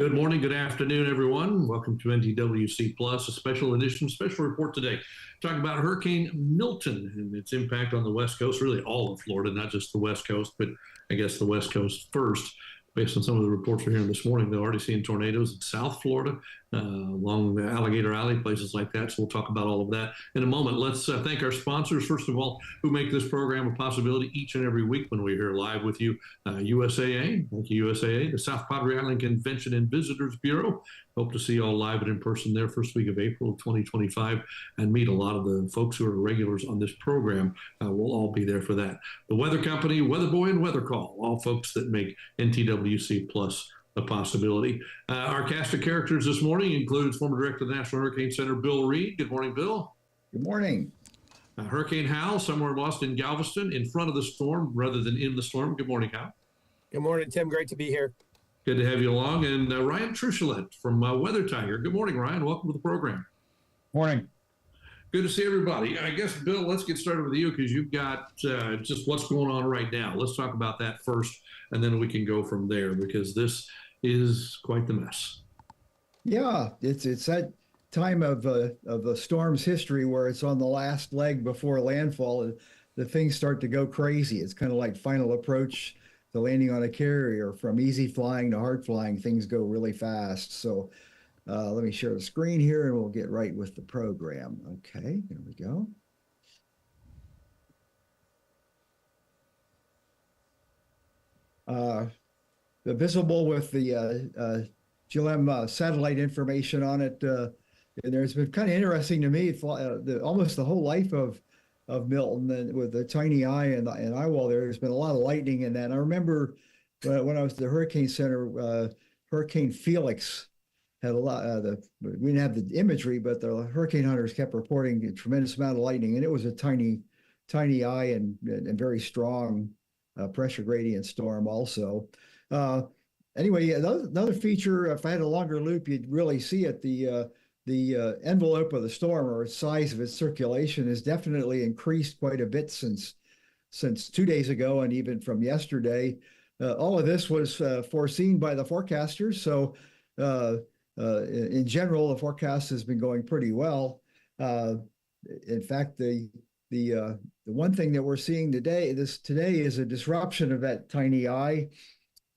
Good morning, good afternoon, everyone. Welcome to NTWC Plus, a special edition, special report today. Talking about Hurricane Milton and its impact on the West Coast, really all of Florida, not just the West Coast, but I guess the West Coast first. Based on some of the reports we're hearing this morning, they're already seeing tornadoes in South Florida, along the Alligator Alley, places like that. So we'll talk about all of that in a moment. Let's thank our sponsors, first of all, who make this program a possibility each and every week when we're here live with you. USAA, thank you, USAA, the South Padre Island Convention and Visitors Bureau. Hope to see you all live and in person there first week of April of 2025 and meet a lot of the folks who are regulars on this program. We'll all be there for that. The Weather Company, Weather Boy, and Weather Call, all folks that make NTWC Plus a possibility. Our cast of characters this morning includes former director of the National Hurricane Center, Bill Reed. Good morning, Bill. Good morning. Hurricane Hal, somewhere lost in Galveston, in front of the storm rather than in the storm. Good morning, Hal. Good morning, Tim. Great to be here. Good to have you along. And Ryan Truchelet from Weather Tiger. Good morning, Ryan. Welcome to the program. Morning. Good to see everybody. I guess, Bill, let's get started with you because you've got just what's going on right now. Let's talk about that first, and then we can go from there because this is quite the mess. Yeah, it's that time of the storm's history where it's on the last leg before landfall. The things start to go crazy. It's kind of like final approach to landing on a carrier. From easy flying to hard flying, things go really fast. So let me share the screen here and we'll get right with the program. Okay, here we go. The visible with the GLM satellite information on it. And there's been kind of interesting to me, almost the whole life of Milton, and with the tiny eye and eye wall there's been a lot of lightning in that. And I remember when I was at the Hurricane Center, Hurricane Felix had a lot. We didn't have the imagery, but the hurricane hunters kept reporting a tremendous amount of lightning, and it was a tiny eye and very strong pressure gradient storm also. Anyway, another feature, if I had a longer loop, you'd really see it. The envelope of the storm, or size of its circulation, has definitely increased quite a bit since 2 days ago and even from yesterday. All of this was foreseen by the forecasters. So in general, the forecast has been going pretty well. In fact, the one thing that we're seeing today is a disruption of that tiny eye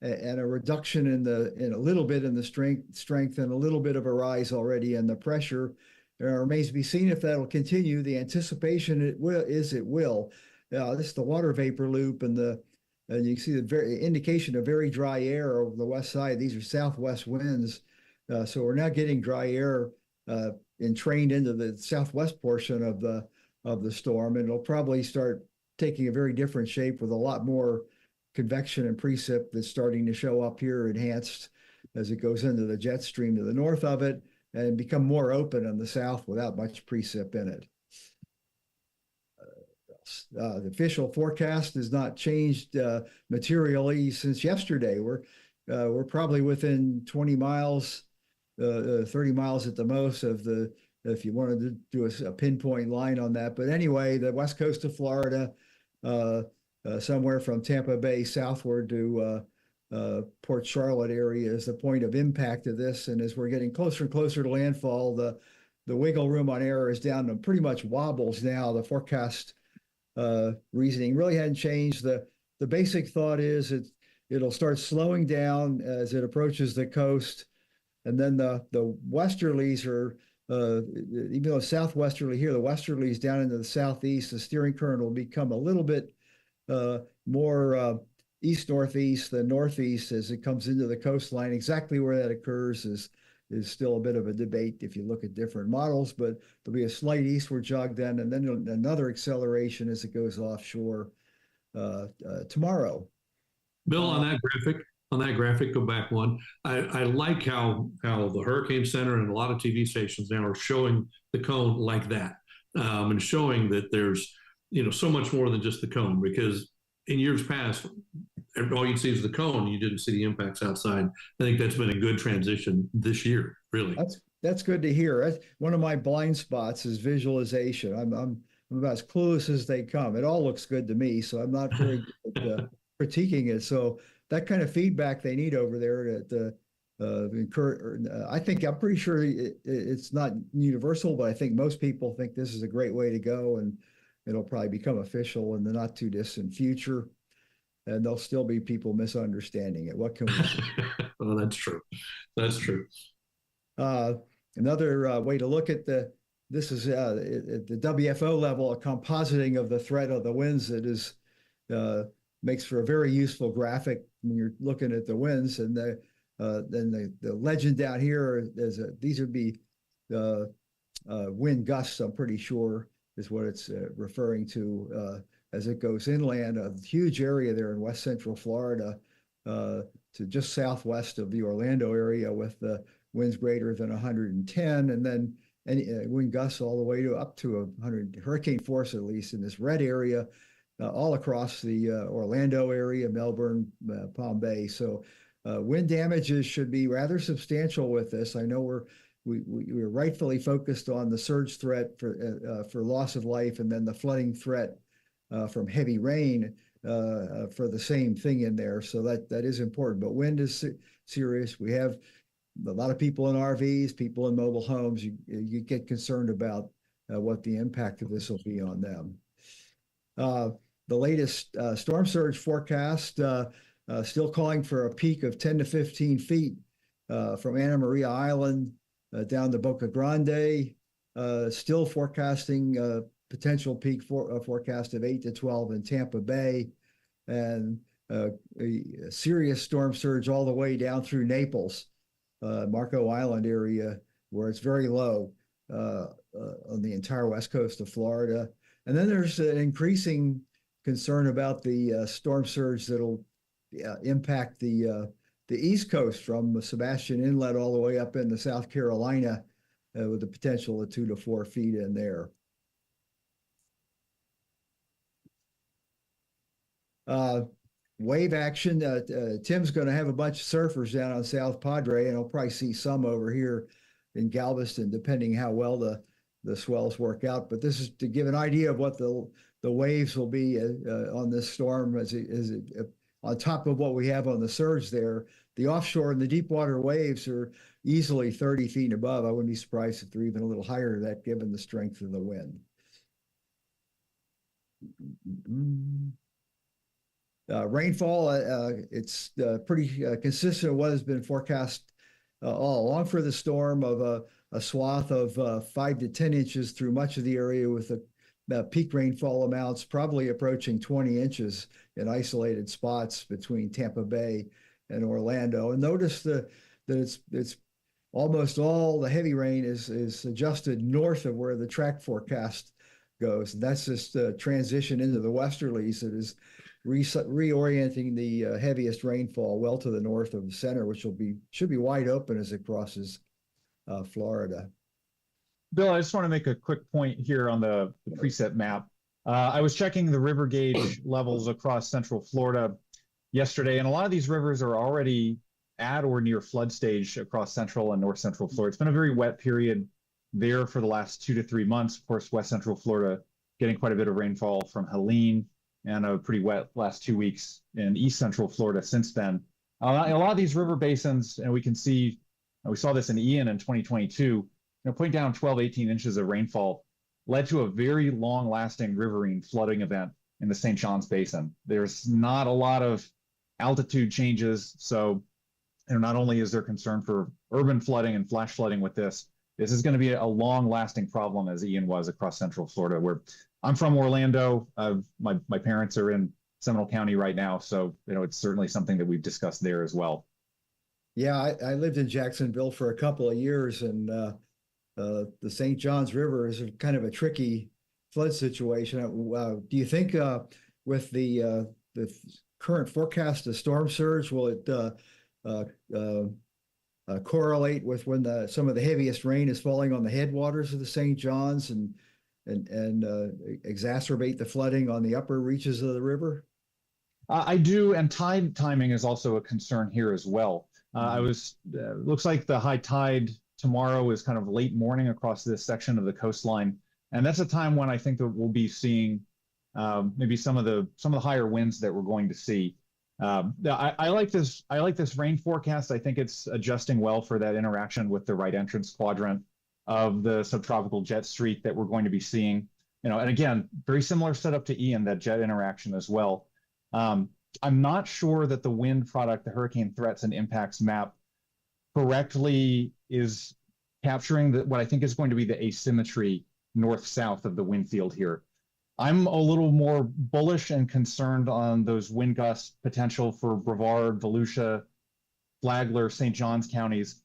and a reduction in a little bit in the strength and a little bit of a rise already in the pressure. It remains to be seen if that'll continue. The anticipation it will. This is the water vapor loop, and you can see the very indication of very dry air over the west side. These are southwest winds, so we're now getting dry air entrained into the southwest portion of the storm, and it'll probably start taking a very different shape with a lot more convection and precip that's starting to show up here, enhanced as it goes into the jet stream to the north of it and become more open in the south without much precip in it. The official forecast has not changed materially since yesterday. We're probably within 20 miles, 30 miles at the most of the, if you wanted to do a pinpoint line on that. But anyway, the west coast of Florida, somewhere from Tampa Bay southward to Port Charlotte area is the point of impact of this. And as we're getting closer and closer to landfall, the wiggle room on error is down to pretty much wobbles now. The forecast reasoning really hadn't changed. The basic thought is it'll start slowing down as it approaches the coast. And then the westerlies are, even though southwesterly here, the westerlies down into the southeast, the steering current will become a little bit more east-northeast than northeast as it comes into the coastline. Exactly where that occurs is still a bit of a debate if you look at different models, but there'll be a slight eastward jog then, and then another acceleration as it goes offshore tomorrow. Bill, on that graphic, go back one. I like how the Hurricane Center and a lot of TV stations now are showing the cone like that, and showing that there's so much more than just the cone, because in years past, all you'd see is the cone. You didn't see the impacts outside. I think that's been a good transition this year, really. That's good to hear. One of my blind spots is visualization. I'm about as clueless as they come. It all looks good to me, so I'm not very good at critiquing it. So that kind of feedback they need over there I think I'm pretty sure it's not universal, but I think most people think this is a great way to go, and it'll probably become official in the not too distant future. And there'll still be people misunderstanding it. What can we say? Well, that's true. That's true. Uh, Another way to look at this is at the WFO level, a compositing of the threat of the winds that is uh, makes for a very useful graphic when you're looking at the winds. And then the legend down here is these would be wind gusts, I'm pretty sure is what it's referring to as it goes inland. A huge area there in west central Florida to just southwest of the Orlando area with winds greater than 110, and then wind gusts all the way to up to 100, hurricane force at least in this red area, all across the Orlando area, Melbourne, Palm Bay. So wind damages should be rather substantial with this. I know we're rightfully focused on the surge threat for loss of life, and then the flooding threat from heavy rain for the same thing in there. So that is important. But wind is serious. We have a lot of people in RVs, people in mobile homes. You get concerned about what the impact of this will be on them. The latest storm surge forecast still calling for a peak of 10 to 15 feet from Anna Maria Island down to Boca Grande. Still forecasting potential peak forecast of 8 to 12 in Tampa Bay, and a serious storm surge all the way down through Naples, Marco Island area, where it's very low on the entire west coast of Florida. And then there's an increasing concern about the storm surge that'll impact the East Coast from Sebastian Inlet all the way up into South Carolina, with the potential of 2 to 4 feet in there. Wave action. Tim's going to have a bunch of surfers down on South Padre, and I'll probably see some over here in Galveston, depending how well the swells work out. But this is to give an idea of what the waves will be on this storm as it on top of what we have on the surge there. The offshore and the deep water waves are easily 30 feet and above. I wouldn't be surprised if they're even a little higher than that, given the strength of the wind. Rainfall, it's pretty consistent with what has been forecast all along for the storm, of a swath of 5 to 10 inches through much of the area, with peak rainfall amounts probably approaching 20 inches in isolated spots between Tampa Bay and Orlando. And notice that it's almost all the heavy rain is adjusted north of where the track forecast goes. And that's this transition into the westerlies that is reorienting the heaviest rainfall well to the north of the center, which should be wide open as it crosses Florida. Bill, I just want to make a quick point here on the preset map. I was checking the river gauge levels across central Florida yesterday, and a lot of these rivers are already at or near flood stage across central and north central Florida. It's been a very wet period there for the last 2 to 3 months. Of course, west central Florida getting quite a bit of rainfall from Helene, and a pretty wet last 2 weeks in east central Florida since then. A lot of these river basins, and we can see, we saw this in Ian in 2022, putting down 12, 18 inches of rainfall led to a very long-lasting riverine flooding event in the St. John's Basin. There's not a lot of altitude changes, so not only is there concern for urban flooding and flash flooding with this is going to be a long-lasting problem, as Ian was across central Florida, where I'm from Orlando. My parents are in Seminole County right now, so it's certainly something that we've discussed there as well. Yeah, I lived in Jacksonville for a couple of years, and the St. Johns River is kind of a tricky flood situation. Do you think with the current forecast of storm surge, will it correlate with when some of the heaviest rain is falling on the headwaters of the St. Johns and exacerbate the flooding on the upper reaches of the river? I do, and tide timing is also a concern here as well. Looks like the high tide tomorrow is kind of late morning across this section of the coastline, and that's a time when I think that we'll be seeing maybe some of the higher winds that we're going to see. I like this. I like this rain forecast. I think it's adjusting well for that interaction with the right entrance quadrant of the subtropical jet streak that we're going to be seeing. And again, very similar setup to Ian, that jet interaction as well. I'm not sure that the wind product, the hurricane threats and impacts map, correctly is capturing what I think is going to be the asymmetry north-south of the wind field here. I'm a little more bullish and concerned on those wind gust potential for Brevard, Volusia, Flagler, St. Johns counties.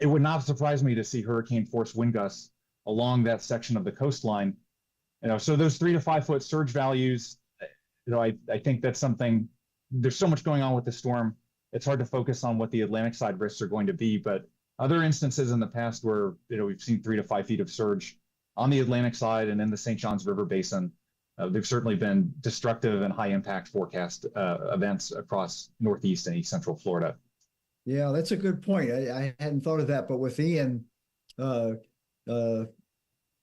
It would not surprise me to see hurricane force wind gusts along that section of the coastline. So those 3 to 5 foot surge values, I think that's something. There's so much going on with the storm. It's hard to focus on what the Atlantic side risks are going to be, but other instances in the past where we've seen 3 to 5 feet of surge on the Atlantic side and in the St. Johns River Basin, they've certainly been destructive and high impact forecast events across Northeast and East Central Florida. Yeah, that's a good point. I hadn't thought of that, but with Ian, it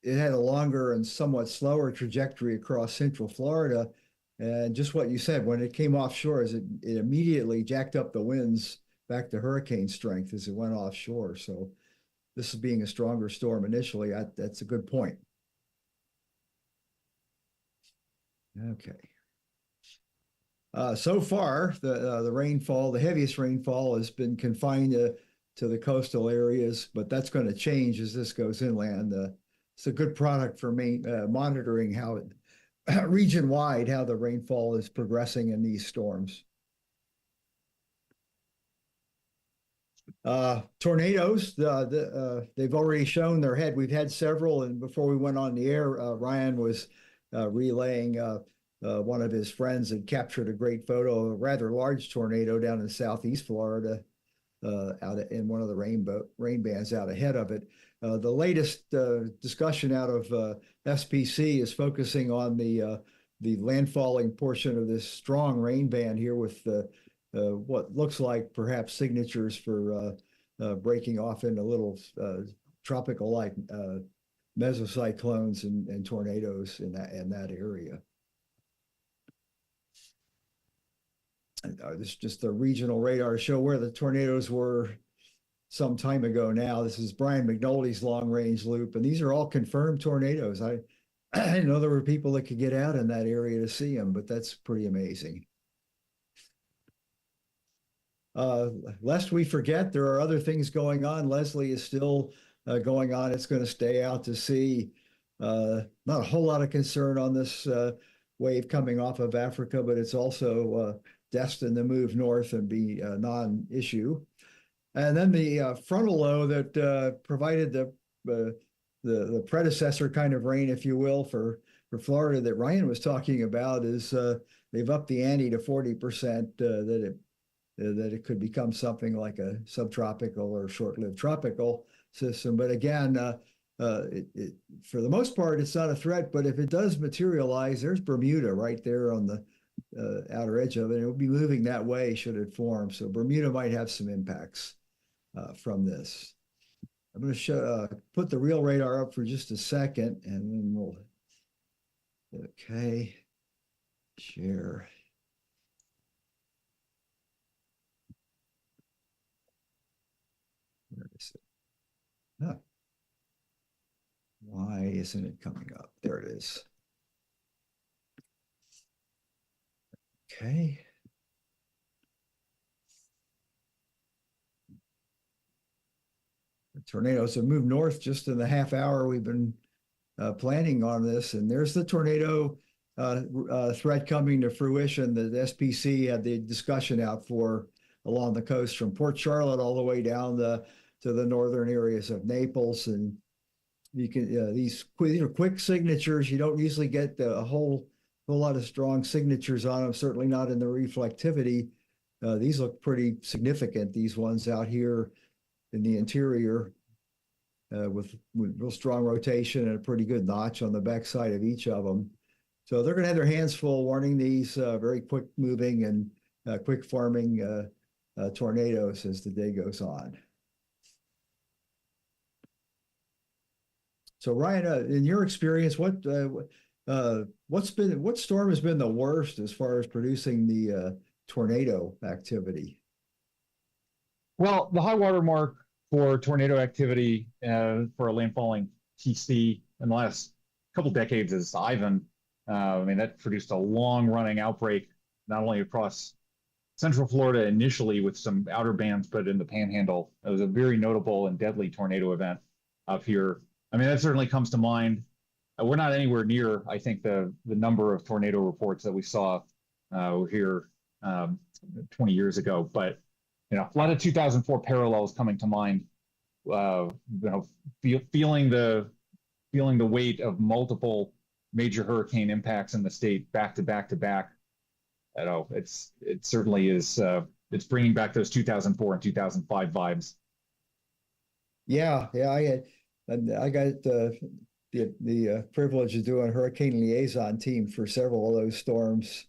had a longer and somewhat slower trajectory across Central Florida. And just what you said, when it came offshore, it immediately jacked up the winds back to hurricane strength as it went offshore. So this is being a stronger storm initially. That's a good point. Okay. So far, the rainfall, the heaviest rainfall has been confined to the coastal areas, but that's going to change as this goes inland. It's a good product for monitoring how region-wide how the rainfall is progressing in these storms. Tornadoes, they've already shown their head. We've had several, and before we went on the air, Ryan was relaying one of his friends had captured a great photo of a rather large tornado down in southeast Florida, out in one of the rain bands out ahead of it. The latest discussion out of SPC is focusing on the landfalling portion of this strong rain band here with what looks like perhaps signatures for breaking off into little tropical-like mesocyclones and tornadoes in that area. This is just the regional radar show where the tornadoes were some time ago now. This is Brian McNulty's long-range loop, and these are all confirmed tornadoes. I didn't know there were people that could get out in that area to see them, but that's pretty amazing. Lest we forget, there are other things going on. Leslie is still going on. It's going to stay out to sea. Not a whole lot of concern on this wave coming off of Africa, but it's also destined to move north and be a non-issue. And then the frontal low that provided the predecessor kind of rain, if you will, for Florida that Ryan was talking about is they've upped the ante to 40% that it could become something like a subtropical or short-lived tropical system. But again, for the most part, it's not a threat. But if it does materialize, there's Bermuda right there on the outer edge of it. It will be moving that way should it form. So Bermuda might have some impacts from this. I'm going to put the real radar up for just a second, and then we'll, okay, share. Where is it? Huh. Why isn't it coming up? There it is. Okay. The tornadoes have moved north just in the half hour we've been planning on this, and there's the tornado threat coming to fruition that SPC had the discussion out for along the coast from Port Charlotte all the way down to the northern areas of Naples. And you can these are quick signatures. You don't usually get a whole lot of strong signatures on them, certainly not in the reflectivity. These look pretty significant, these ones out here in the interior with real strong rotation and a pretty good notch on the backside of each of them. So they're going to have their hands full warning these very quick moving and quick forming tornadoes as the day goes on. So Ryan, in your experience, what storm has been the worst as far as producing the tornado activity? Well, the high water mark for tornado activity for a landfalling TC in the last couple decades is Ivan. I mean, that produced a long-running outbreak, not only across Central Florida initially with some outer bands, but in the Panhandle. It was a very notable and deadly tornado event up here. I mean, that certainly comes to mind. We're not anywhere near, I think, the number of tornado reports that we saw here 20 years ago. But a lot of 2004 parallels coming to mind. Feeling the weight of multiple major hurricane impacts in the state back to back to back. It certainly is. It's bringing back those 2004 and 2005 vibes. Yeah, I got the privilege of doing hurricane liaison team for several of those storms,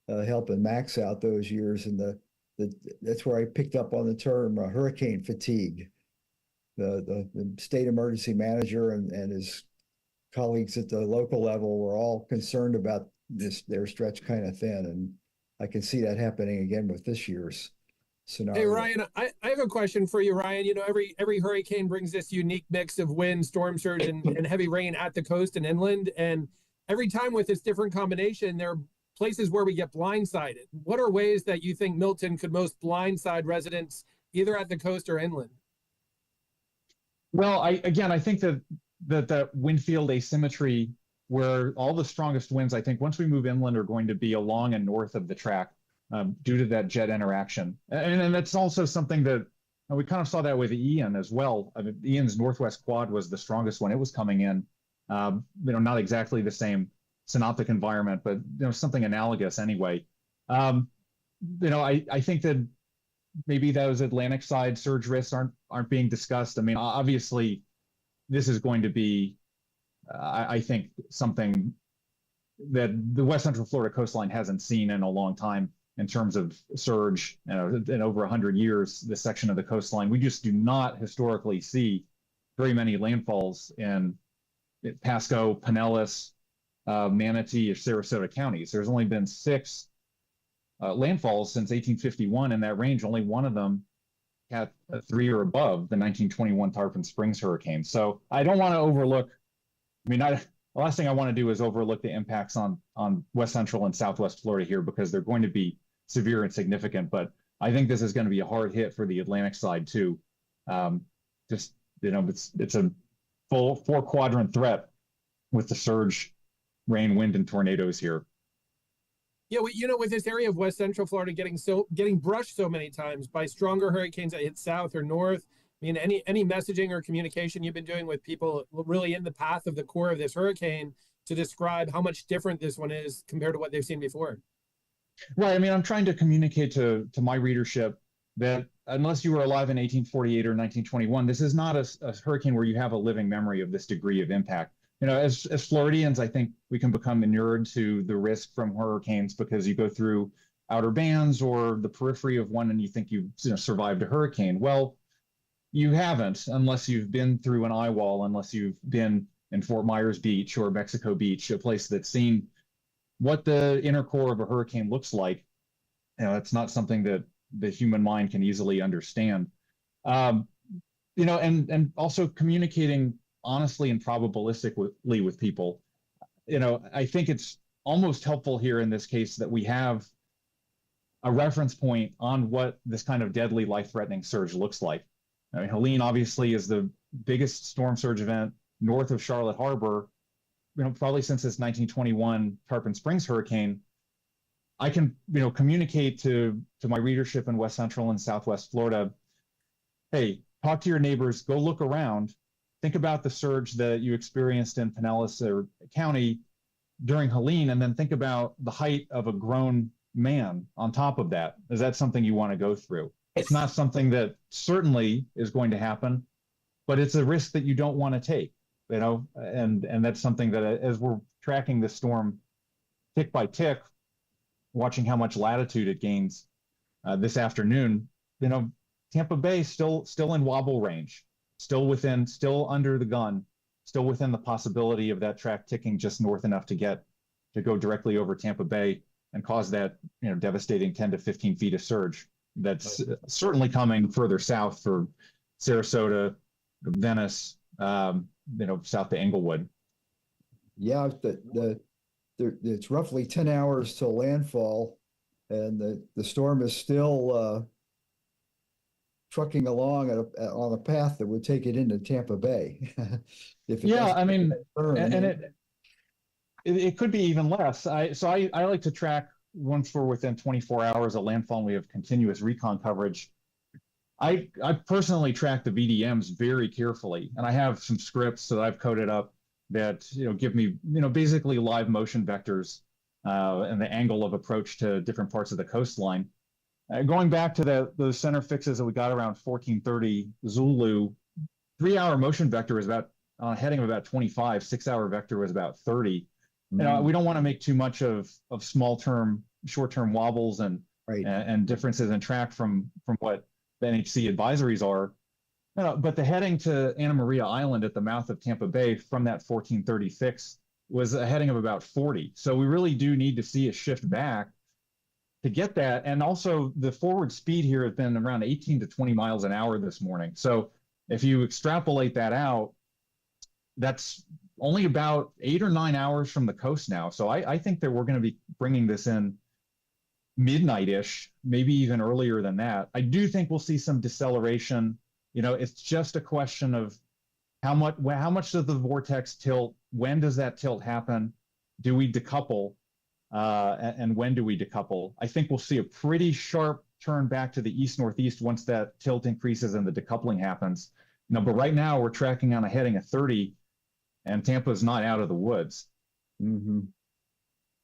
helping Max out those years, and that's where I picked up on the term hurricane fatigue. The state emergency manager and his colleagues at the local level were all concerned about they're stretched kind of thin, and I can see that happening again with this year's scenario. Hey, Ryan, I have a question for you, Ryan. Every hurricane brings this unique mix of wind, storm surge, and heavy rain at the coast and inland. And every time with this different combination, there are places where we get blindsided. What are ways that you think Milton could most blindside residents either at the coast or inland? Well, I think that wind field asymmetry, where all the strongest winds, I think once we move inland, are going to be along and north of the track due to that jet interaction. And that's also something that we kind of saw that with Ian as well. I mean, Ian's northwest quad was the strongest when it was coming in. Not exactly the same synoptic environment, but something analogous anyway. I think that maybe those Atlantic side surge risks aren't being discussed. I mean, obviously, this is going to be, I think, something that the West Central Florida coastline hasn't seen in a long time in terms of surge. In over 100 years, this section of the coastline, we just do not historically see very many landfalls in Pasco, Pinellas, Manatee, or Sarasota counties. There's only been 6 landfalls since 1851 in that range. Only one of them had 3 or above the 1921 Tarpon Springs hurricane. So I don't want to overlook. The last thing I want to do is overlook the impacts on West Central and Southwest Florida here, because they're going to be severe and significant. But I think this is going to be a hard hit for the Atlantic side too. It's a full 4-quadrant threat with the surge, rain, wind, and tornadoes here. Yeah, with this area of West Central Florida getting brushed so many times by stronger hurricanes that hit south or north. I mean, any messaging or communication you've been doing with people really in the path of the core of this hurricane to describe how much different this one is compared to what they've seen before? Right. I mean, I'm trying to communicate to my readership that unless you were alive in 1848 or 1921, this is not a hurricane where you have a living memory of this degree of impact. As Floridians, I think we can become inured to the risk from hurricanes because you go through outer bands or the periphery of one and you think you've survived a hurricane. Well, you haven't unless you've been through an eye wall, unless you've been in Fort Myers Beach or Mexico Beach, a place that's seen what the inner core of a hurricane looks like. It's not something that the human mind can easily understand. And also communicating honestly and probabilistically with people. I think it's almost helpful here in this case that we have a reference point on what this kind of deadly, life-threatening surge looks like. I mean, Helene obviously is the biggest storm surge event north of Charlotte Harbor, probably since this 1921 Tarpon Springs hurricane. I can, communicate to my readership in West Central and Southwest Florida, hey, talk to your neighbors, go look around, think about the surge that you experienced in Pinellas County during Helene, and then think about the height of a grown man on top of that. Is that something you want to go through? It's not something that certainly is going to happen, but it's a risk that you don't want to take, and that's something that as we're tracking this storm tick by tick, watching how much latitude it gains this afternoon, Tampa Bay still in wobble range, still under the gun, still within the possibility of that track ticking just north enough to go directly over Tampa Bay. and cause that devastating 10 to 15 feet of surge. That's certainly coming further south for Sarasota, Venice, south to Englewood. Yeah, it's roughly 10 hours till landfall, and the storm is still trucking along on a path that would take it into Tampa Bay. It could be even less. I like to track once we're within 24 hours of landfall and we have continuous recon coverage. I personally track the VDMs very carefully, and I have some scripts that I've coded up that give me basically live motion vectors and the angle of approach to different parts of the coastline. Going back to the center fixes that we got around 1430 Zulu, 3-hour motion vector is about on a heading of about 25. 6-hour vector was about 30. We don't want to make too much of small-term, short-term wobbles and differences in track from what the NHC advisories are. But the heading to Anna Maria Island at the mouth of Tampa Bay from that 1430 fix was a heading of about 40. So we really do need to see a shift back to get that. And also the forward speed here has been around 18 to 20 miles an hour this morning. So if you extrapolate that out, that's only about 8 or 9 hours from the coast now. So I think that we're going to be bringing this in midnight-ish, maybe even earlier than that. I do think we'll see some deceleration. It's just a question of how much does the vortex tilt? When does that tilt happen? Do we decouple? And when do we decouple? I think we'll see a pretty sharp turn back to the east-northeast once that tilt increases and the decoupling happens. But right now we're tracking on a heading of 30, and Tampa's not out of the woods. Mm-hmm.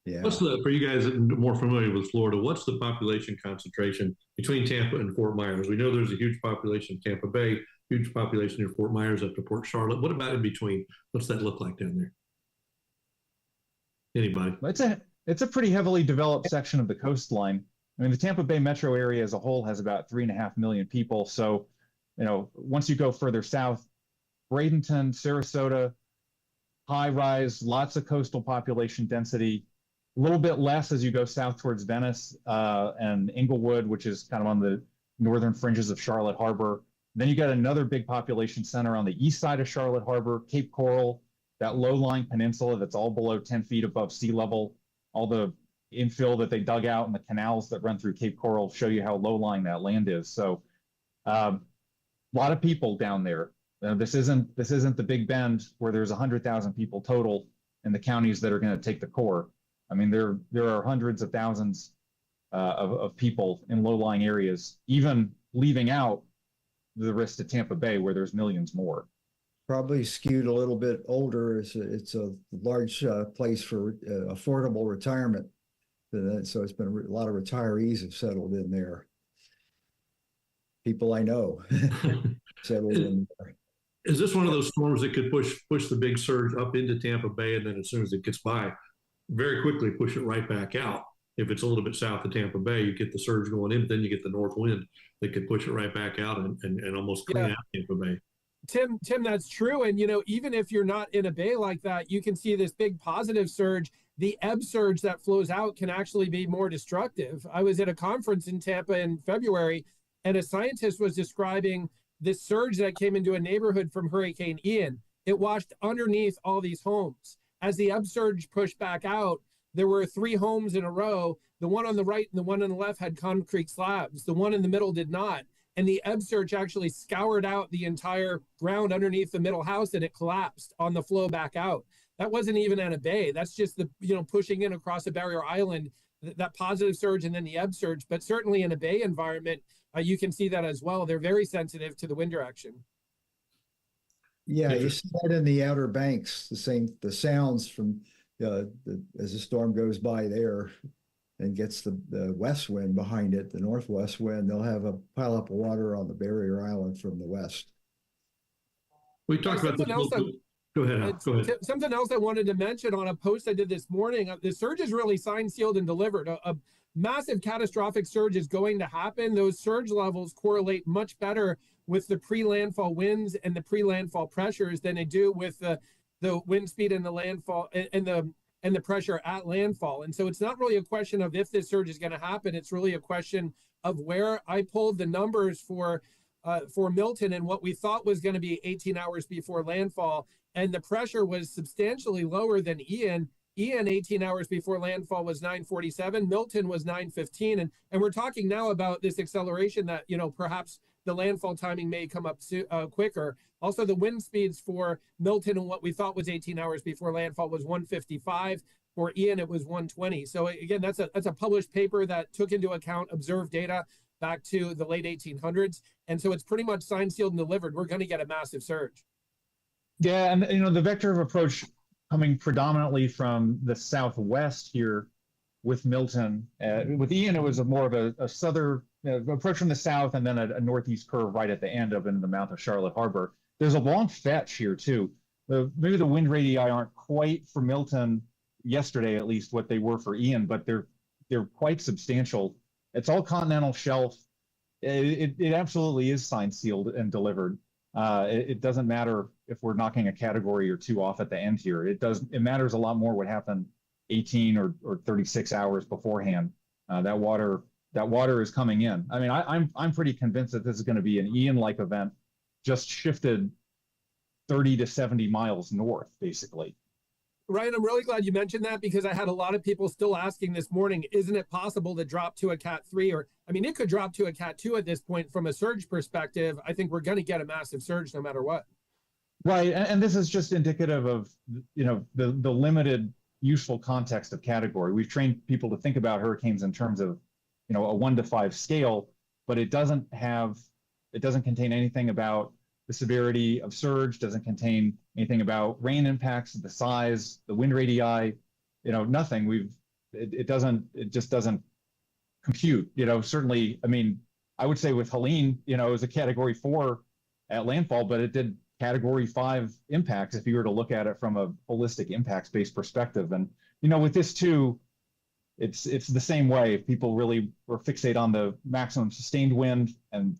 Yeah. For you guys that are more familiar with Florida, what's the population concentration between Tampa and Fort Myers? We know there's a huge population in Tampa Bay, huge population in Fort Myers up to Port Charlotte. What about in between? What's that look like down there? Anybody? It's a pretty heavily developed section of the coastline. I mean, the Tampa Bay metro area as a whole has about 3.5 million people. So, once you go further south, Bradenton, Sarasota, high rise, lots of coastal population density. A little bit less as you go south towards Venice and Englewood, which is kind of on the northern fringes of Charlotte Harbor. Then you got another big population center on the east side of Charlotte Harbor, Cape Coral, that low-lying peninsula that's all below 10 feet above sea level. All the infill that they dug out and the canals that run through Cape Coral show you how low-lying that land is. So a lot of people down there. This isn't the Big Bend where there's 100,000 people total in the counties that are going to take the core. I mean, there are hundreds of thousands of people in low-lying areas, even leaving out the risk to Tampa Bay where there's millions more. Probably skewed a little bit older. It's a large place for affordable retirement. So it's been a lot of retirees have settled in there. People I know settled in there. Is this one of those storms that could push the big surge up into Tampa Bay, and then as soon as it gets by, very quickly push it right back out? If it's a little bit south of Tampa Bay, you get the surge going in, but then you get the north wind that could push it right back out and almost clean out Tampa Bay. Tim, that's true. And, even if you're not in a bay like that, you can see this big positive surge. The ebb surge that flows out can actually be more destructive. I was at a conference in Tampa in February, and a scientist was describing this surge that came into a neighborhood from Hurricane Ian. It washed underneath all these homes. As the upsurge pushed back out, there were 3 homes in a row. The one on the right and the one on the left had concrete slabs. The one in the middle did not. And the ebb surge actually scoured out the entire ground underneath the middle house, and it collapsed on the flow back out. That wasn't even at a bay. That's just the, pushing in across a barrier island, that positive surge and then the ebb surge. But certainly in a bay environment, you can see that as well. They're very sensitive to the wind direction. Yeah, you see that in the Outer Banks, the sounds from as the storm goes by there and gets the west wind behind it, the northwest wind, they'll have a pile up of water on the barrier island from the west. We talked about this. Go ahead. Something else I wanted to mention on a post I did this morning, the surge is really signed, sealed, and delivered. A massive catastrophic surge is going to happen. Those surge levels correlate much better with the pre-landfall winds and the pre-landfall pressures than they do with the wind speed and the landfall and the and the pressure at landfall. And so it's not really a question of if this surge is going to happen. It's really a question of where. I pulled the numbers for Milton and what we thought was going to be 18 hours before landfall, and the pressure was substantially lower than Ian. Ian 18 hours before landfall was 947. Milton was 915. And we're talking now about this acceleration that, perhaps the landfall timing may come up quicker. Also, the wind speeds for Milton and what we thought was 18 hours before landfall was 155. For Ian, it was 120. So again, that's a published paper that took into account observed data back to the late 1800s. And so it's pretty much signed, sealed, and delivered. We're going to get a massive surge. Yeah, and the vector of approach coming predominantly from the southwest here with Milton. With Ian, it was more of a southern approach from the south, and then a northeast curve right at the end up into the mouth of Charlotte Harbor. There's a long fetch here too. Maybe the wind radii aren't quite for Milton yesterday, at least what they were for Ian, but they're quite substantial. It's all continental shelf. It absolutely is signed, sealed, and delivered. It doesn't matter if we're knocking a category or two off at the end here. It matters a lot more what happened 18 or 36 hours beforehand. That water is coming in. I mean, I'm pretty convinced that this is going to be an Ian-like event, just shifted 30 to 70 miles north, basically. Ryan, I'm really glad you mentioned that, because I had a lot of people still asking this morning, isn't it possible to drop to a Cat 3? It could drop to a Cat 2 at this point from a surge perspective. I think we're going to get a massive surge no matter what. Right, and this is just indicative of, the limited useful context of category. We've trained people to think about hurricanes in terms of, a 1 to 5 scale, but it doesn't contain anything about the severity of surge, doesn't contain anything about rain impacts, the size, the wind radii, nothing. It just doesn't compute. Certainly, I would say with Helene, it was a category 4 at landfall, but it did category 5 impacts if you were to look at it from a holistic impacts-based perspective. And, with this too, it's the same way. People really were fixate on the maximum sustained wind, and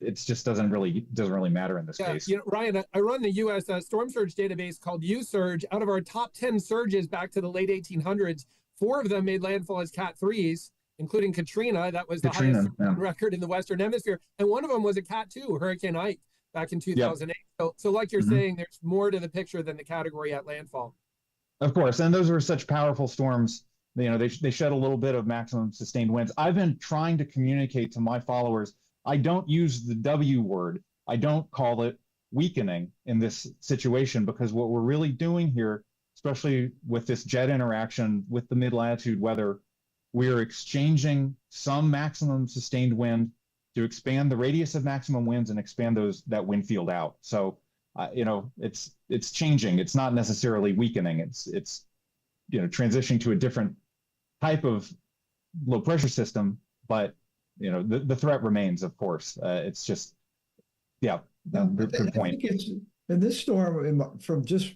it just doesn't really matter in this case. Ryan, I run the U.S. Storm surge database called USurge. Out of our top 10 surges back to the late 1800s, 4 of them made landfall as Cat 3s, including Katrina. That was the highest record in the Western Hemisphere. And one of them was a Cat 2, Hurricane Ike, back in 2008. Yep. So like you're saying, there's more to the picture than the category at landfall. Of course, and those were such powerful storms. They shed a little bit of maximum sustained winds. I've been trying to communicate to my followers, I don't use the W word. I don't call it weakening in this situation, because what we're really doing here, especially with this jet interaction with the mid-latitude weather, we're exchanging some maximum sustained wind to expand the radius of maximum winds and expand that wind field out. So, it's changing. It's not necessarily weakening. It's transitioning to a different type of low pressure system, but the threat remains, of course. It's just, good point. I think it's, in this storm, from just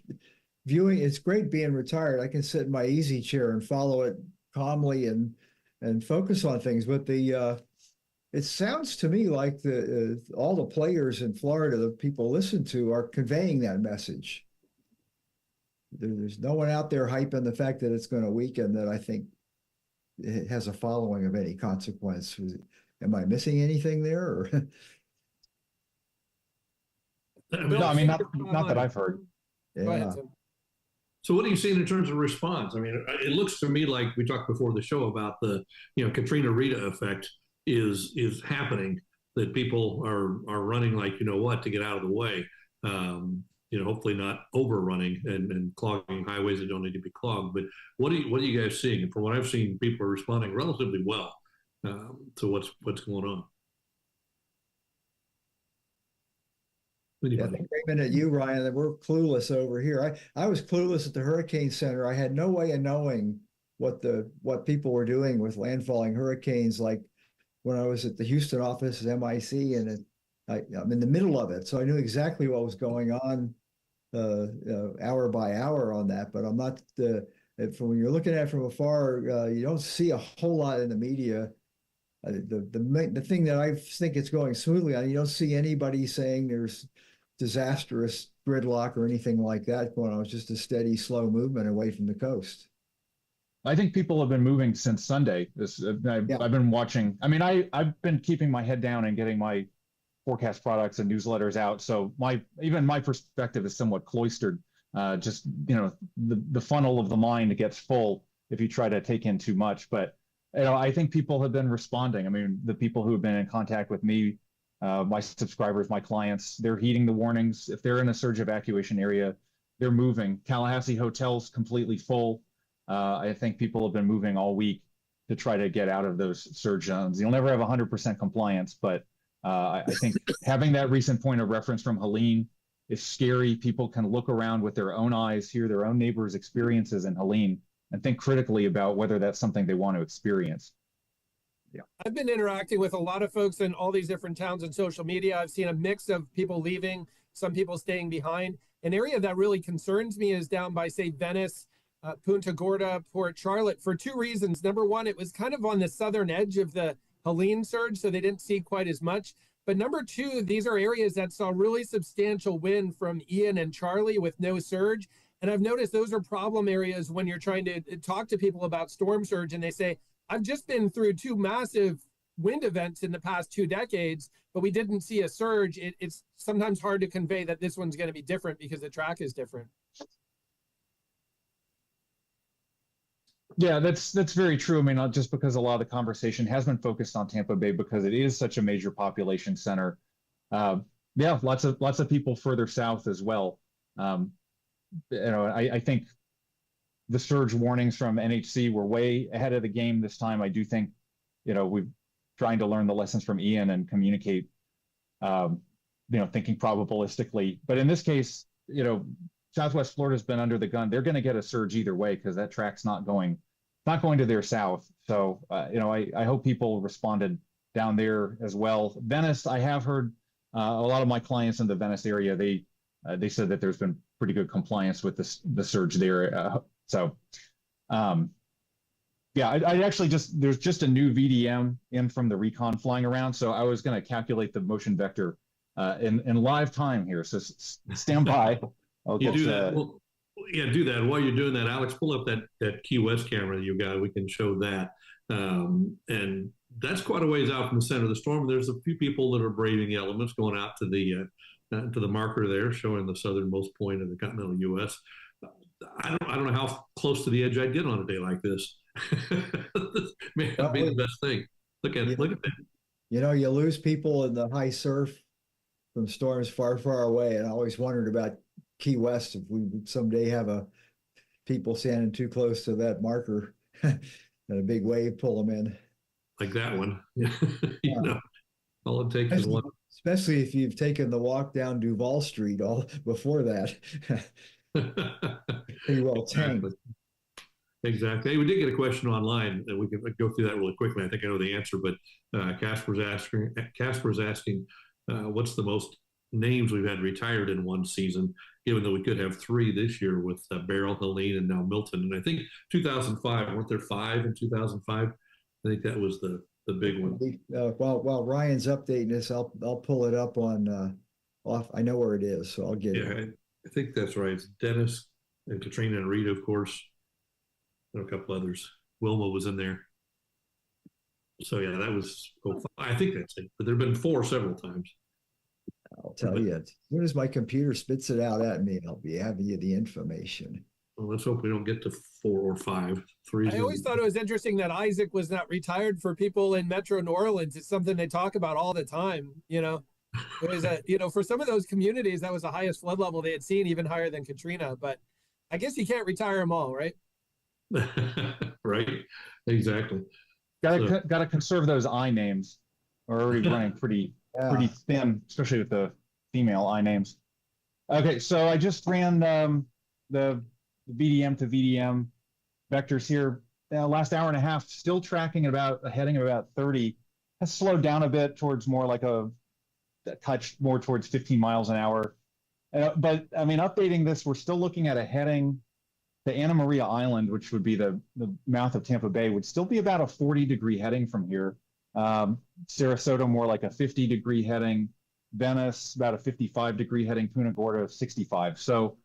viewing, it's great being retired. I can sit in my easy chair and follow it calmly and focus on things. But it sounds to me like all the players in Florida that people listen to are conveying that message. There's no one out there hyping the fact that it's going to weaken that I think it has a following of any consequence. Am I missing anything there? Or? No, not that I've heard. Yeah. So what are you seeing in terms of response? It looks to me like we talked before the show about the, Katrina Rita effect is happening, that people are running like, to get out of the way. Hopefully not overrunning and clogging highways that don't need to be clogged. But what are you guys seeing? And from what I've seen, people are responding relatively well to what's going on. Yeah, I think aiming at you, Ryan, that we're clueless over here. I was clueless at the Hurricane Center. I had no way of knowing what people were doing with landfalling hurricanes. Like when I was at the Houston office at MIC, and I'm in the middle of it, so I knew exactly what was going on hour by hour on that. But I'm not from when you're looking at it from afar, you don't see a whole lot in the media. The thing that I think it's going smoothly on, you don't see anybody saying there's disastrous gridlock or anything like that going on. It's just a steady, slow movement away from the coast. I think people have been moving since Sunday. I've been watching. I mean, I've been keeping my head down and getting my forecast products and newsletters out. So even my perspective is somewhat cloistered. Just the funnel of the mind gets full if you try to take in too much. But I think people have been responding. I mean, the people who have been in contact with me, my subscribers, my clients, they're heeding the warnings. If they're in a surge evacuation area, they're moving. Tallahassee hotels completely full. I think people have been moving all week to try to get out of those surge zones. You'll never have 100% compliance, but I think having that recent point of reference from Helene is scary. People can look around with their own eyes, hear their own neighbors' experiences in Helene, and think critically about whether that's something they want to experience. Yeah, I've been interacting with a lot of folks in all these different towns on social media. I've seen a mix of people leaving, some people staying behind. An area that really concerns me is down by, say, Venice, Punta Gorda, Port Charlotte, for two reasons. Number one, it was kind of on the southern edge of the Helene surge, so they didn't see quite as much. But number two, these are areas that saw really substantial wind from Ian and Charlie with no surge. And I've noticed those are problem areas when you're trying to talk to people about storm surge, and they say, I've just been through two massive wind events in the past 2 decades, but we didn't see a surge. It's sometimes hard to convey that this one's going to be different because the track is different. Yeah, that's very true. I mean, not just because a lot of the conversation has been focused on Tampa Bay because it is such a major population center. Yeah, lots of people further south as well. I think the surge warnings from NHC were way ahead of the game this time. I do think, we're trying to learn the lessons from Ian and communicate, thinking probabilistically. But in this case, Southwest Florida's been under the gun. They're going to get a surge either way because that track's not going to their south. So, I hope people responded down there as well. Venice, I have heard a lot of my clients in the Venice area, they said that there's been pretty good compliance with the surge there. Yeah, I actually there's just a new VDM in from the recon flying around. So I was going to calculate the motion vector in live time here. So stand by. I'll do that. Well, yeah, do that. While you're doing that, Alex, pull up that Key West camera that you got. We can show that. And that's quite a ways out from the center of the storm. There's a few people that are braving the elements going out to the marker there, showing the southernmost point of the continental U.S. I don't know how close to the edge I'd get on a day like this. This may not be the best thing. Look at that. You lose people in the high surf from storms far, far away. And I always wondered about Key West, if we would someday have people standing too close to that marker and a big wave pull them in. Like that one. All it takes is one. Especially if you've taken the walk down Duval Street all before that. Pretty well tanked. Exactly. Hey, we did get a question online, and we can go through that really quickly. I think I know the answer, but Casper's asking, what's the most names we've had retired in one season, given that we could have 3 this year with Beryl, Helene, and now Milton. And I think 2005, weren't there 5 in 2005? I think that was the big one. While Ryan's updating this, I'll pull it up on I know where it is, so I'll get it. I think that's right. It's Dennis and Katrina and Rita, of course. There are a couple others. Wilma was in there. So yeah, that was. I think that's it. But there've been 4 several times. I'll tell you, as soon as my computer spits it out at me, I'll be having you the information. Well, let's hope we don't get to 4 or 5. 3. I always thought it was interesting that Isaac was not retired for people in Metro New Orleans. It's something they talk about all the time. It was for some of those communities, that was the highest flood level they had seen, even higher than Katrina. But I guess you can't retire them all, right? Right. Exactly. Got to conserve those I names. We're already running pretty thin, especially with the female I names. Okay, so I just ran the VDM to VDM vectors here. Last hour and a half, still tracking heading about 30. Has slowed down a bit towards more like a touch more towards 15 miles an hour. But I mean, updating this, we're still looking at a heading to Anna Maria Island, which would be the mouth of Tampa Bay, would still be about a 40-degree heading from here. Sarasota, more like a 50-degree heading. Venice, about a 55-degree heading. Punta Gorda, 65. So,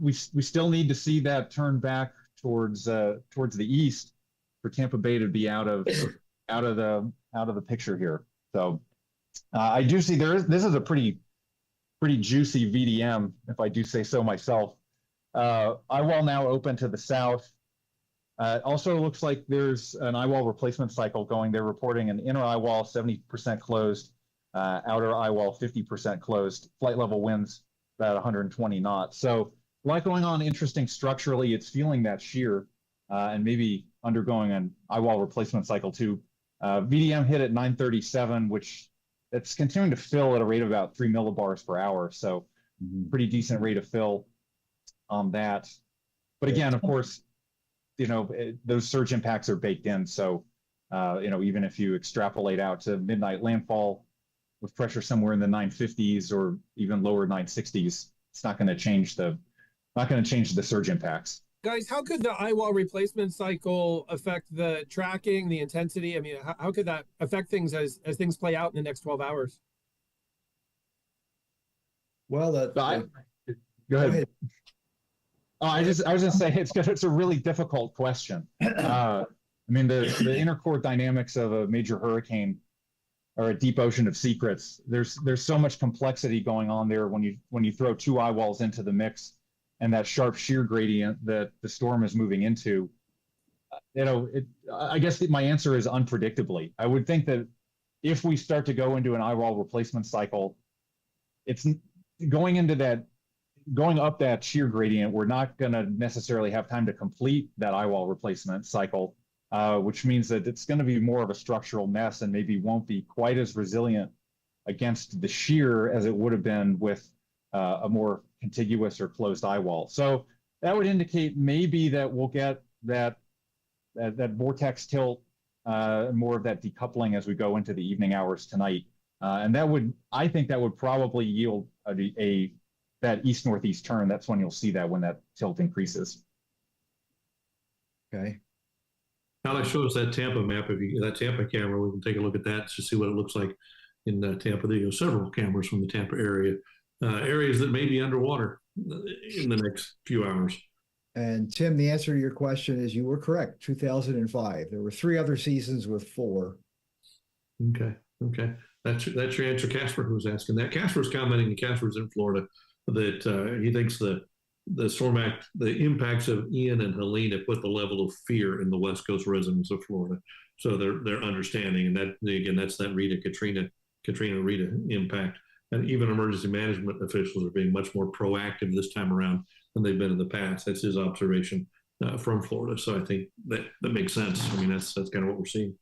we still need to see that turn back towards the east for Tampa Bay to be out of the picture here. So I do see this is a pretty juicy VDM, if I do say so myself. Eyewall now open to the south. Also looks like there's an eyewall replacement cycle going. They're reporting an inner eyewall 70% closed, outer eyewall 50% closed, flight level winds about 120 knots. So a lot going on interesting structurally. It's feeling that shear and maybe undergoing an eyewall replacement cycle too. VDM hit at 937, which it's continuing to fill at a rate of about 3 millibars per hour. So pretty decent rate of fill on that. But again, of course, those surge impacts are baked in. So, even if you extrapolate out to midnight landfall with pressure somewhere in the 950s or even lower 960s, it's not going to change the surge impacts. Guys, how could the eyewall replacement cycle affect the tracking, the intensity? I mean, how could that affect things as things play out in the next 12 hours? Well, go ahead. Oh, I was going to say it's a really difficult question. I mean, the inner core dynamics of a major hurricane are a deep ocean of secrets. There's so much complexity going on there when you throw two eyewalls into the mix and that sharp shear gradient that the storm is moving into. I guess my answer is unpredictably. I would think that if we start to go into an eyewall replacement cycle, it's going up that shear gradient, we're not going to necessarily have time to complete that eyewall replacement cycle, which means that it's going to be more of a structural mess and maybe won't be quite as resilient against the shear as it would have been with a more contiguous or closed eyewall. So that would indicate maybe that we'll get that vortex tilt, more of that decoupling as we go into the evening hours tonight. And I think that would probably yield that east-northeast turn. That's when you'll see that, when that tilt increases. Okay. Alex, show us that Tampa map. That Tampa camera, we can take a look at that to see what it looks like in Tampa. There are several cameras from the Tampa area, areas that may be underwater in the next few hours. And Tim, the answer to your question is you were correct. 2005. There were 3 other seasons with 4. Okay. That's your answer. Casper, who's asking that. Casper's commenting, and Casper's in Florida, that he thinks the impacts of Ian and Helene have put the level of fear in the West Coast residents of Florida. So they're understanding, and that again, that's that Katrina Rita impact. And even emergency management officials are being much more proactive this time around than they've been in the past. That's his observation from Florida. So I think that makes sense. I mean, that's kind of what we're seeing.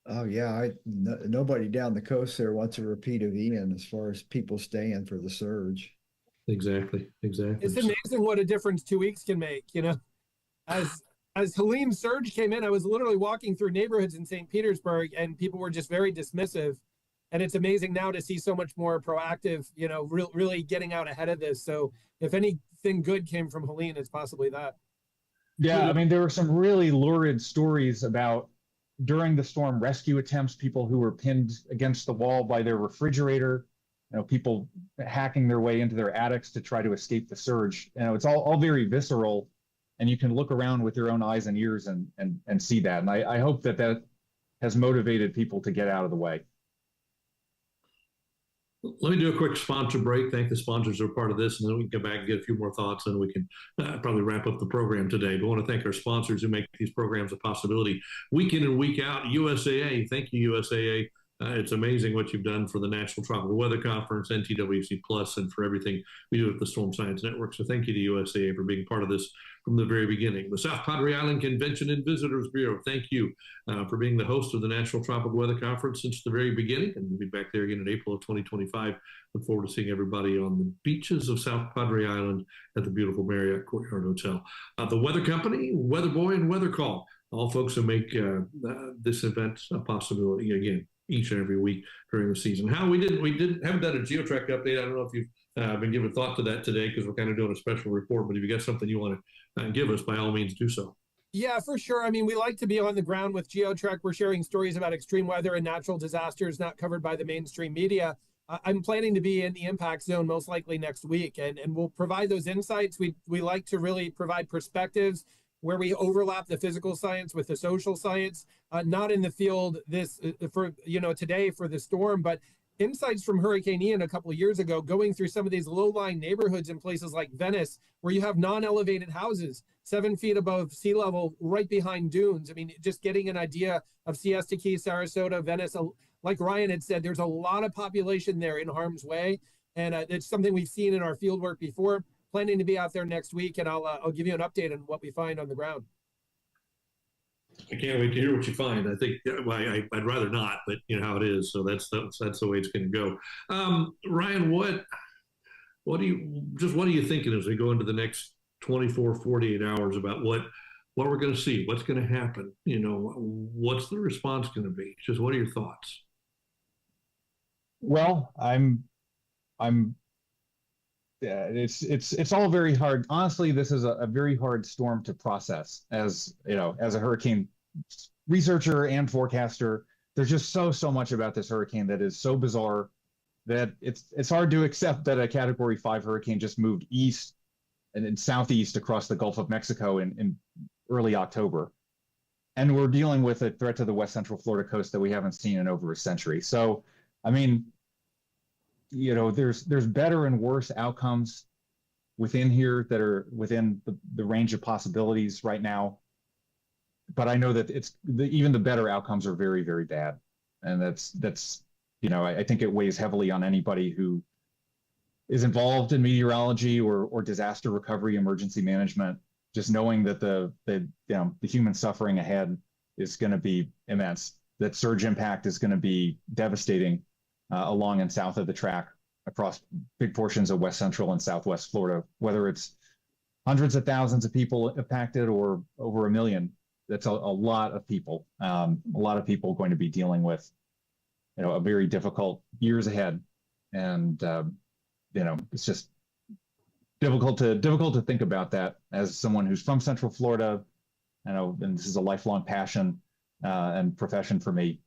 Oh yeah, nobody down the coast there wants a repeat of Ian as far as people staying for the surge. Exactly. It's amazing what a difference 2 weeks can make. As Helene's surge came in, I was literally walking through neighborhoods in St. Petersburg, and people were just very dismissive. And it's amazing now to see so much more proactive, really getting out ahead of this. So if anything good came from Helene, it's possibly that. Yeah, I mean, there were some really lurid stories about during the storm rescue attempts, people who were pinned against the wall by their refrigerator, people hacking their way into their attics to try to escape the surge. It's all very visceral, and you can look around with your own eyes and ears and see that. And I hope that has motivated people to get out of the way. Let me do a quick sponsor break. Thank the sponsors who are part of this, and then we can come back and get a few more thoughts, and we can probably wrap up the program today. But I want to thank our sponsors who make these programs a possibility week in and week out. USAA, thank you, USAA. It's amazing what you've done for the National Tropical Weather Conference, NTWC Plus, and for everything we do at the Storm Science Network. So thank you to USAA for being part of this from the very beginning. The South Padre Island Convention and Visitors Bureau, thank you for being the host of the National Tropical Weather Conference since the very beginning. And we'll be back there again in April of 2025. Look forward to seeing everybody on the beaches of South Padre Island at the beautiful Marriott Courtyard Hotel. The Weather Company, Weather Boy, and Weather Call, all folks who make this event a possibility again each and every week during the season. Hal, we haven't done a GeoTrack update. I don't know if you've been giving thought to that today, because we're kind of doing a special report, but if you got something you want to give us, by all means do so. Yeah, for sure. I mean, we like to be on the ground with GeoTrack. We're sharing stories about extreme weather and natural disasters not covered by the mainstream media. I'm planning to be in the impact zone most likely next week, and we'll provide those insights. We like to really provide perspectives where we overlap the physical science with the social science, not in the field for today for the storm, but insights from Hurricane Ian a couple of years ago, going through some of these low-lying neighborhoods in places like Venice, where you have non-elevated houses 7 feet above sea level, right behind dunes. I mean, just getting an idea of Siesta Key, Sarasota, Venice. Like Ryan had said, there's a lot of population there in harm's way, and it's something we've seen in our field work before. Planning to be out there next week, and I'll give you an update on what we find on the ground. I can't wait to hear what you find. I think I'd rather not, but you know how it is. So that's the way it's going to go. Ryan, what are you thinking as we go into the next 24, 48 hours about what we're going to see, what's going to happen? You know, what's the response going to be? Just what are your thoughts? Well, it's all very hard. Honestly, this is a very hard storm to process. As you know, as a hurricane researcher and forecaster, there's just so much about this hurricane that is so bizarre that it's hard to accept that a Category 5 hurricane just moved east and then southeast across the Gulf of Mexico in early October, and we're dealing with a threat to the West Central Florida coast that we haven't seen in over a century. So, I mean, you know, there's better and worse outcomes within here that are within the range of possibilities right now. But I know that even the better outcomes are very, very bad. And that's you know, I think it weighs heavily on anybody who is involved in meteorology or disaster recovery, emergency management, just knowing that the human suffering ahead is going to be immense, that surge impact is going to be devastating along and south of the track across big portions of West Central and Southwest Florida, whether it's hundreds of thousands of people impacted or over 1 million. That's a lot of people, going to be dealing with, you know, a very difficult years ahead. And, you know, it's just difficult to think about that as someone who's from Central Florida, you know, and this is a lifelong passion and profession for me.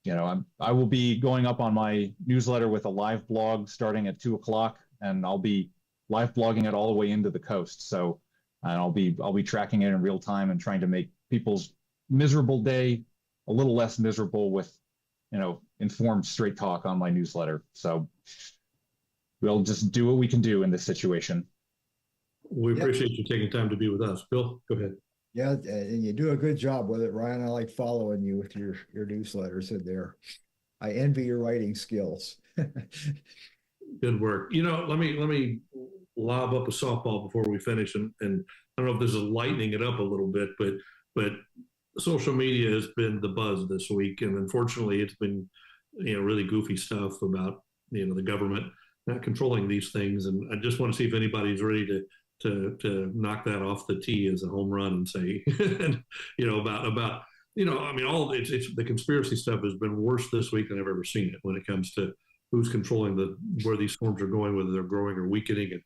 You know, I will be going up on my newsletter with a live blog starting at 2:00, and I'll be live blogging it all the way into the coast. So, and I'll be tracking it in real time and trying to make people's miserable day a little less miserable with, you know, informed straight talk on my newsletter. So we'll just do what we can do in this situation. We appreciate you taking time to be with us. Bill, go ahead. Yeah, and you do a good job with it, Ryan. I like following you with your newsletters in there. I envy your writing skills. Good work. You know, let me lob up a softball before we finish, and I don't know if this is lightening it up a little bit, but social media has been the buzz this week, and unfortunately, it's been, you know, really goofy stuff about, you know, the government not controlling these things, and I just want to see if anybody's ready to knock that off the tee as a home run and say, you know, about you know, I mean, it's the conspiracy stuff has been worse this week than I've ever seen it when it comes to who's controlling where these storms are going, whether they're growing or weakening, and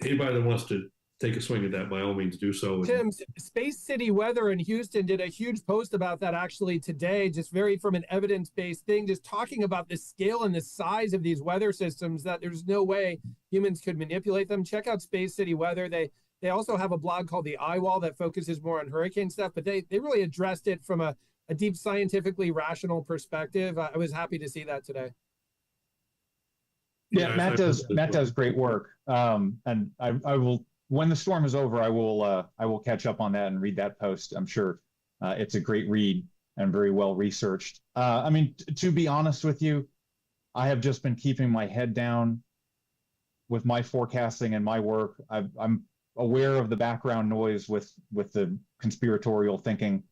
anybody that wants to take a swing at that, by all means, do so. Tim, Space City Weather in Houston did a huge post about that actually today, just very from an evidence-based thing, just talking about the scale and the size of these weather systems, that there's no way humans could manipulate them. Check out Space City Weather. They also have a blog called The Eye Wall that focuses more on hurricane stuff, but they really addressed it from a deep scientifically rational perspective. I was happy to see that today. Yeah, Matt does great work. And I will, when the storm is over, I will catch up on that and read that post. I'm sure it's a great read and very well researched. I mean, to be honest with you, I have just been keeping my head down with my forecasting and my work. I'm aware of the background noise with the conspiratorial thinking.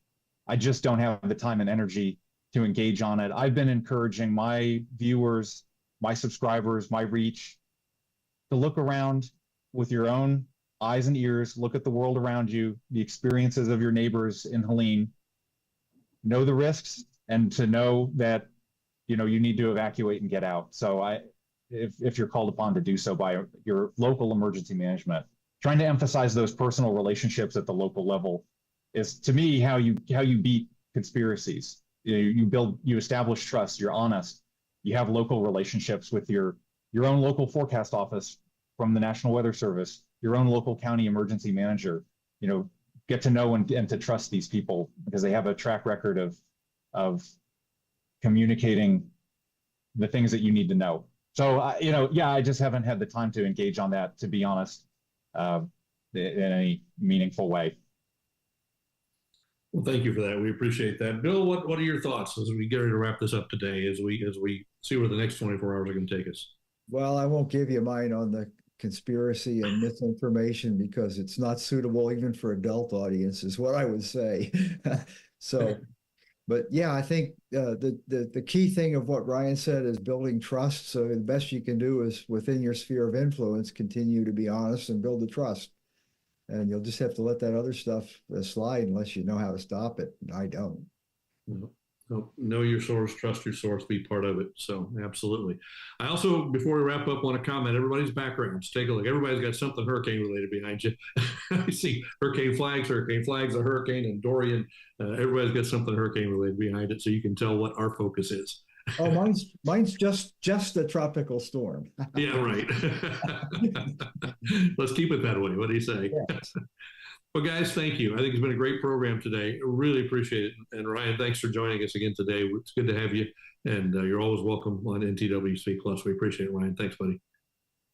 I just don't have the time and energy to engage on it. I've been encouraging my viewers, my subscribers, my reach, to look around with your own eyes and ears, look at the world around you, the experiences of your neighbors in Helene, know the risks, and to know that, you know, you need to evacuate and get out. So if you're called upon to do so by your local emergency management, trying to emphasize those personal relationships at the local level is, to me, how you beat conspiracies. You establish trust, you're honest, You have local relationships with your own local forecast office from the National Weather Service, your own local county emergency manager. You know, get to know and to trust these people because they have a track record of communicating the things that you need to know. So, you know, yeah, I just haven't had the time to engage on that, to be honest, in any meaningful way. Well, thank you for that. We appreciate that. Bill, what are your thoughts as we get ready to wrap this up today, as we see where the next 24 hours are going to take us? Well, I won't give you mine on the conspiracy and misinformation because it's not suitable even for adult audiences, what I would say. So, but yeah, I think the key thing of what Ryan said is building trust. So the best you can do is within your sphere of influence, continue to be honest and build the trust. And you'll just have to let that other stuff slide unless you know how to stop it. I don't. Know your source, trust your source, be part of it. So absolutely. I also, before we wrap up, want to comment everybody's backgrounds. Take a look. Everybody's got something hurricane related behind you. I see hurricane flags, a hurricane, and Dorian. Everybody's got something hurricane related behind it, so you can tell what our focus is. Oh, mine's just a tropical storm. Yeah, right. Let's keep it that way. What do you say? Yes. Well, guys, thank you. I think it's been a great program today. I really appreciate it. And Ryan, thanks for joining us again today. It's good to have you. And you're always welcome on NTWC Plus. We appreciate it, Ryan. Thanks, buddy.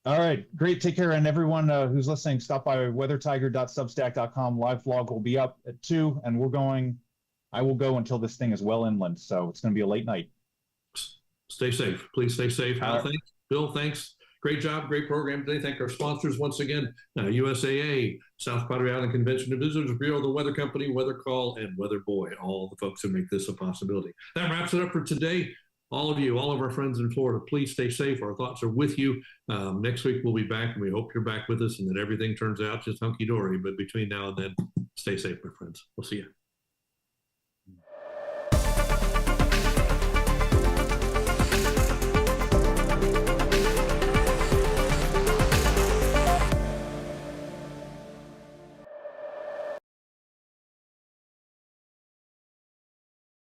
All right, great. Take care. And everyone who's listening, stop by weathertiger.substack.com. Live vlog will be up at 2, and I will go until this thing is well inland. So it's going to be a late night. Stay safe. Please stay safe. Hal, thanks. Bill, thanks. Great job. Great program today. Thank our sponsors once again, USAA, South Padre Island Convention and Visitors Bureau, the Weather Company, Weather Call, and Weather Boy, all the folks who make this a possibility. That wraps it up for today. All of you, all of our friends in Florida, please stay safe. Our thoughts are with you. Next week, we'll be back, and we hope you're back with us and that everything turns out just hunky-dory. But between now and then, stay safe, my friends. We'll see you.